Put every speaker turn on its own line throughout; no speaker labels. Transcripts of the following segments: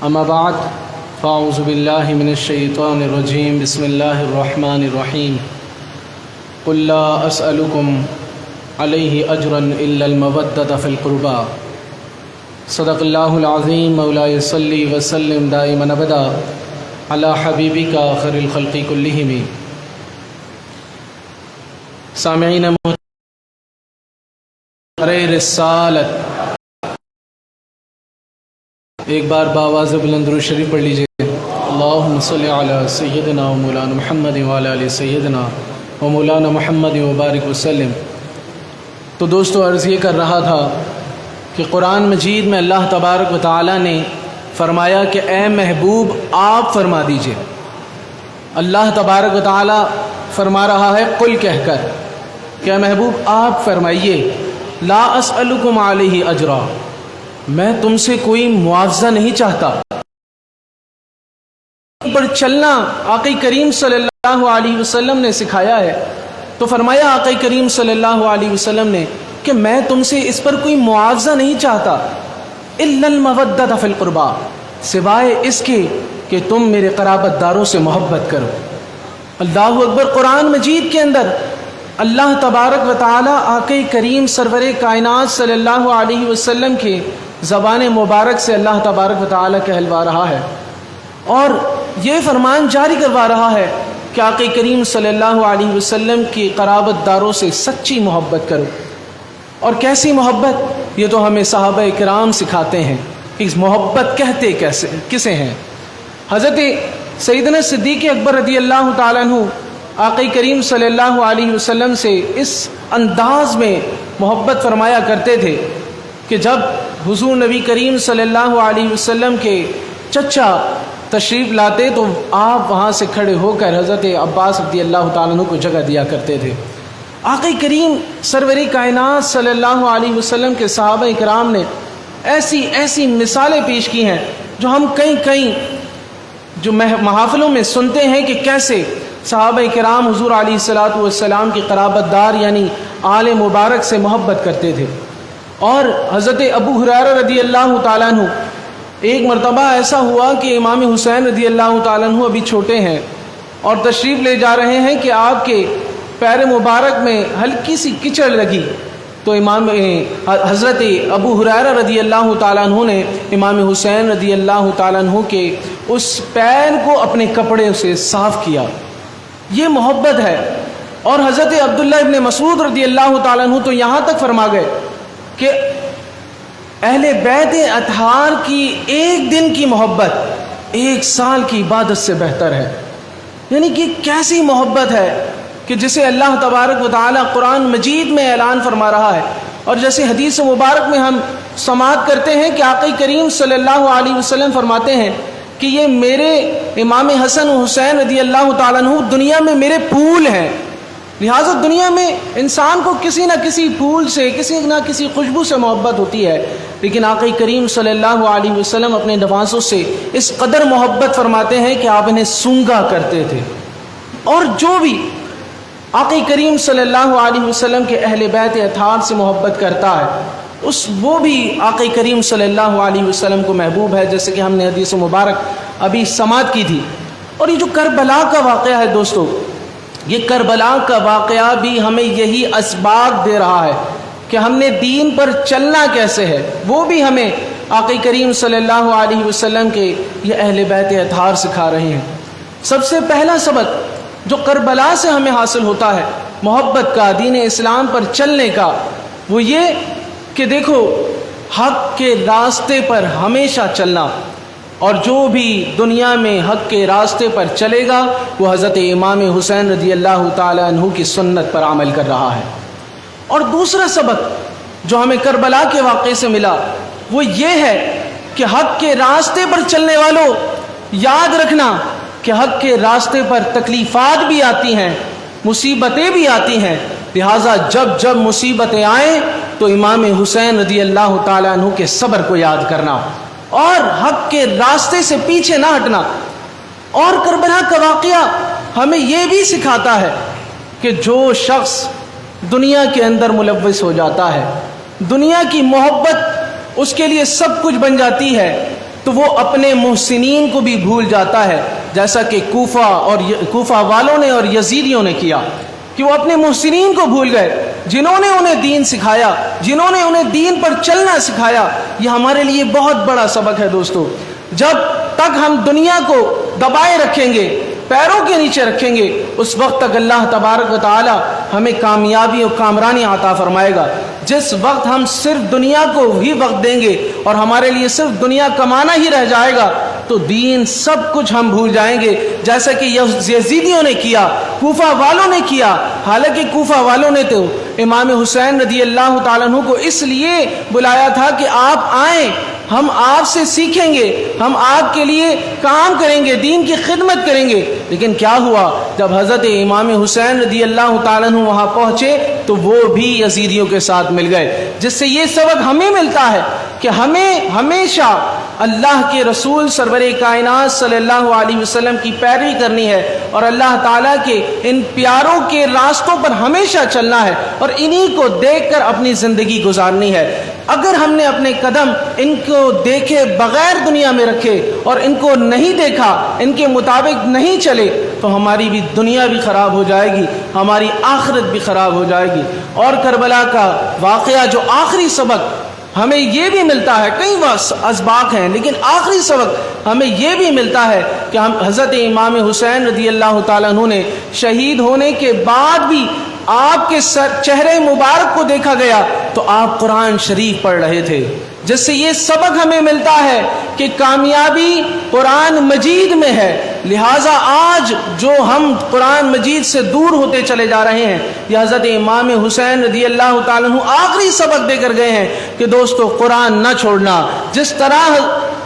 اما بعد فاعوذ باللہ من الشیطان الرجیم بسم اللہ الرحمن الرحیم قل لا اسألکم علیہ اجرا الا المودۃ فی القربى صدق اللہ العظیم مولاي صلی وسلم دائما ابدا علی حبیبک خیر الخلق کلہم۔ سامعین رسالت ایک بار باواز بلند درود شریف پڑھ لیجئے۔ اللہم صلی علی سیدنا و مولانا محمد وعلی آل سیدنا و مولانا محمد وبارک وسلم۔ تو دوستو عرض یہ کر رہا تھا کہ قرآن مجید میں اللہ تبارک و تعالی نے فرمایا کہ اے محبوب آپ فرما دیجئے۔ اللہ تبارک و تعالی فرما رہا ہے قل کہہ کر کہ اے محبوب آپ فرمائیے لا اسألکم علیہ اجرا، میں تم سے کوئی معاوضہ نہیں چاہتا۔ پر چلنا آقا کریم صلی اللہ علیہ وسلم نے سکھایا ہے، تو فرمایا آقا کریم صلی اللہ علیہ وسلم نے کہ میں تم سے اس پر کوئی معاوضہ نہیں چاہتا الا المودۃ فی القربى، سوائے اس کے کہ تم میرے قرابت داروں سے محبت کرو۔ اللہ اکبر۔ قرآن مجید کے اندر اللہ تبارک و تعالی آقا کریم سرور کائنات صلی اللہ علیہ وسلم کے زبان مبارک سے اللہ تبارک و تعالی کہلوا رہا ہے اور یہ فرمان جاری کروا رہا ہے کہ آقا کریم صلی اللہ علیہ وسلم کی قرابت داروں سے سچی محبت کرو۔ اور کیسی محبت؟ یہ تو ہمیں صحابہ کرام سکھاتے ہیں کہ اس محبت کہتے کسے ہیں۔ حضرت سیدنا صدیق اکبر رضی اللہ تعالیٰ عنہ آقا کریم صلی اللہ علیہ وسلم سے اس انداز میں محبت فرمایا کرتے تھے کہ جب حضور نبی کریم صلی اللہ علیہ وسلم کے چچا تشریف لاتے تو آپ وہاں سے کھڑے ہو کر حضرت عباس رضی اللہ تعالیٰ عنہ کو جگہ دیا کرتے تھے۔ آقا کریم سرور کائنات صلی اللہ علیہ وسلم کے صحابہ کرام نے ایسی مثالیں پیش کی ہیں جو ہم کئی جو محافلوں میں سنتے ہیں کہ کیسے صحابہ کرام حضور علیہ الصلوۃ والسلام کی قرابت دار یعنی آل مبارک سے محبت کرتے تھے۔ اور حضرت ابو ہریرہ رضی اللہ تعالیٰ عنہ ایک مرتبہ ایسا ہوا کہ امام حسین رضی اللہ تعالیٰ عنہ ابھی چھوٹے ہیں اور تشریف لے جا رہے ہیں کہ آپ کے پیر مبارک میں ہلکی سی کچڑ لگی، تو حضرت ابو ہریرہ رضی اللہ تعالیٰ عنہ نے امام حسین رضی اللہ تعالیٰ عنہ کے اس پیر کو اپنے کپڑے سے صاف کیا۔ یہ محبت ہے۔ اور حضرت عبداللہ ابن مسعود رضی اللہ تعالیٰ عنہ تو یہاں تک فرما گئے کہ اہل بیت اطہار کی ایک دن کی محبت 1 سال کی عبادت سے بہتر ہے۔ یعنی کہ کیسی محبت ہے کہ جسے اللہ تبارک و تعالی قرآن مجید میں اعلان فرما رہا ہے، اور جیسے حدیث مبارک میں ہم سماعت کرتے ہیں کہ آقا کریم صلی اللہ علیہ وسلم فرماتے ہیں کہ یہ میرے امام حسن و حسین رضی اللہ تعالیٰ عنہ دنیا میں میرے پھول ہیں۔ لہٰذا دنیا میں انسان کو کسی نہ کسی پھول سے کسی نہ کسی خوشبو سے محبت ہوتی ہے، لیکن آقا کریم صلی اللہ علیہ وسلم اپنے نوازوں سے اس قدر محبت فرماتے ہیں کہ آپ انہیں سونگا کرتے تھے۔ اور جو بھی آقا کریم صلی اللہ علیہ وسلم کے اہل بیت اطہار سے محبت کرتا ہے وہ بھی آقا کریم صلی اللہ علیہ وسلم کو محبوب ہے، جیسے کہ ہم نے حدیث مبارک ابھی سماعت کی تھی۔ اور یہ جو کربلا کا واقعہ ہے دوستو، یہ کربلا کا واقعہ بھی ہمیں یہی اسباق دے رہا ہے کہ ہم نے دین پر چلنا کیسے ہے، وہ بھی ہمیں آقا کریم صلی اللہ علیہ وسلم کے یہ اہل بیت اطہار سکھا رہے ہیں۔ سب سے پہلا سبق جو کربلا سے ہمیں حاصل ہوتا ہے محبت کا، دین اسلام پر چلنے کا، وہ یہ کہ دیکھو حق کے راستے پر ہمیشہ چلنا، اور جو بھی دنیا میں حق کے راستے پر چلے گا وہ حضرت امام حسین رضی اللہ تعالیٰ عنہ کی سنت پر عمل کر رہا ہے۔ اور دوسرا سبق جو ہمیں کربلا کے واقعے سے ملا وہ یہ ہے کہ حق کے راستے پر چلنے والوں یاد رکھنا کہ حق کے راستے پر تکلیفات بھی آتی ہیں، مصیبتیں بھی آتی ہیں، لہٰذا جب مصیبتیں آئیں تو امام حسین رضی اللہ تعالیٰ عنہ کے صبر کو یاد کرنا اور حق کے راستے سے پیچھے نہ ہٹنا۔ اور کربلا کا واقعہ ہمیں یہ بھی سکھاتا ہے کہ جو شخص دنیا کے اندر ملوث ہو جاتا ہے، دنیا کی محبت اس کے لیے سب کچھ بن جاتی ہے، تو وہ اپنے محسنین کو بھی بھول جاتا ہے، جیسا کہ کوفہ والوں نے اور یزیدیوں نے کیا، کہ وہ اپنے محسنین کو بھول گئے، جنہوں نے انہیں دین سکھایا، جنہوں نے انہیں دین پر چلنا سکھایا۔ یہ ہمارے لیے بہت بڑا سبق ہے دوستو۔ جب تک ہم دنیا کو دبائے رکھیں گے، پیروں کے نیچے رکھیں گے، اس وقت تک اللہ تبارک و تعالی ہمیں کامیابی اور کامرانی عطا فرمائے گا۔ جس وقت ہم صرف دنیا کو ہی وقت دیں گے اور ہمارے لیے صرف دنیا کمانا ہی رہ جائے گا، تو دین سب کچھ ہم بھول جائیں گے، جیسا کہ یزیدیوں نے کیا، کوفہ والوں نے کیا۔ حالانکہ کوفہ والوں نے تو امام حسین رضی اللہ تعالیٰ عنہ کو اس لیے بلایا تھا کہ آپ آئیں، ہم آپ سے سیکھیں گے، ہم آپ کے لیے کام کریں گے، دین کی خدمت کریں گے۔ لیکن کیا ہوا؟ جب حضرت امام حسین رضی اللہ تعالیٰ عنہ وہاں پہنچے تو وہ بھی یزیدیوں کے ساتھ مل گئے، جس سے یہ سبق ہمیں ملتا ہے کہ ہمیں ہمیشہ اللہ کے رسول سرور کائنات صلی اللہ علیہ وسلم کی پیروی کرنی ہے، اور اللہ تعالیٰ کے ان پیاروں کے راستوں پر ہمیشہ چلنا ہے، اور انہی کو دیکھ کر اپنی زندگی گزارنی ہے۔ اگر ہم نے اپنے قدم ان کو دیکھے بغیر دنیا میں رکھے اور ان کو نہیں دیکھا، ان کے مطابق نہیں چلے، تو ہماری بھی دنیا بھی خراب ہو جائے گی، ہماری آخرت بھی خراب ہو جائے گی۔ اور کربلا کا واقعہ جو آخری سبق ہمیں یہ بھی ملتا ہے، کئی اسباق ہیں لیکن آخری سبق ہمیں یہ بھی ملتا ہے کہ ہم حضرت امام حسین رضی اللہ تعالیٰ عنہ نے شہید ہونے کے بعد بھی آپ کے چہرے مبارک کو دیکھا گیا تو آپ قرآن شریف پڑھ رہے تھے، جس سے یہ سبق ہمیں ملتا ہے کہ کامیابی قرآن مجید میں ہے۔ لہٰذا آج جو ہم قرآن مجید سے دور ہوتے چلے جا رہے ہیں، یہ حضرت امام حسین رضی اللہ تعالیٰ عنہ آخری سبق دے کر گئے ہیں کہ دوستو قرآن نہ چھوڑنا۔ جس طرح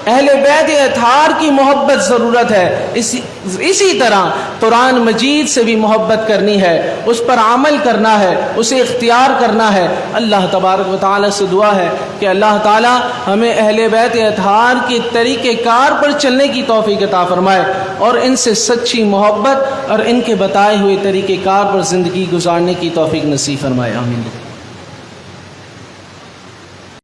اہل بیت اطہار کی محبت ضرورت ہے، اسی طرح قرآن مجید سے بھی محبت کرنی ہے، اس پر عمل کرنا ہے، اسے اختیار کرنا ہے۔ اللہ تبارک و تعالیٰ سے دعا ہے کہ اللہ تعالیٰ ہمیں اہل بیت اطہار کے طریقہ کار پر چلنے کی توفیق عطا فرمائے، اور ان سے سچی محبت اور ان کے بتائے ہوئے طریقہ کار پر زندگی گزارنے کی توفیق نصیب فرمائے۔ آمین۔